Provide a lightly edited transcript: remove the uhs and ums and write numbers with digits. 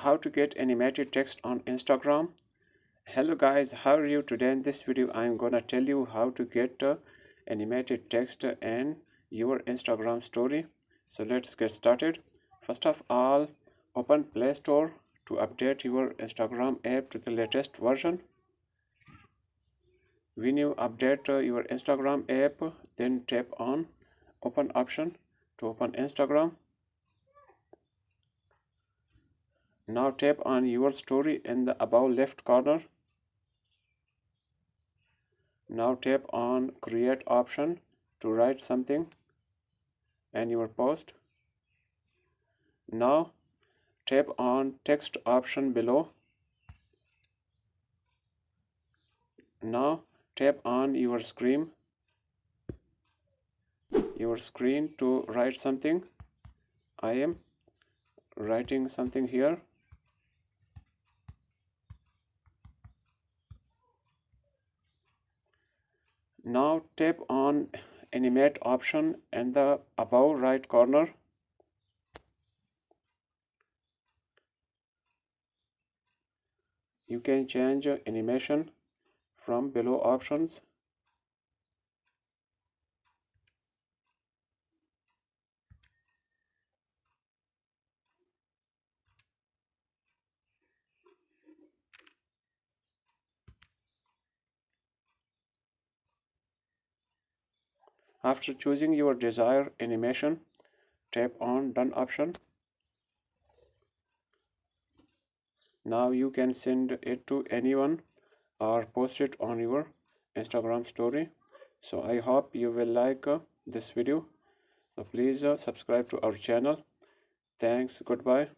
how to get animated text on Instagram. Hello guys, how are you? Today in this video I'm gonna tell you how to get animated text in your Instagram story. So let's get started. First of all, open Play Store to update your Instagram app to the latest version. When you update your Instagram app, then tap on open option to open Instagram. Now tap on your story in the above left corner. Now tap on create option to write something in your post. Now tap on text option below. Now tap on your screen to write something. I am writing something here. Now tap on animate option in the above right corner. You can change animation from below options. After choosing your desired animation, tap on done option. Now you can send it to anyone or post it on your Instagram story. So I hope you will like this video. So please subscribe to our channel. Thanks. Goodbye.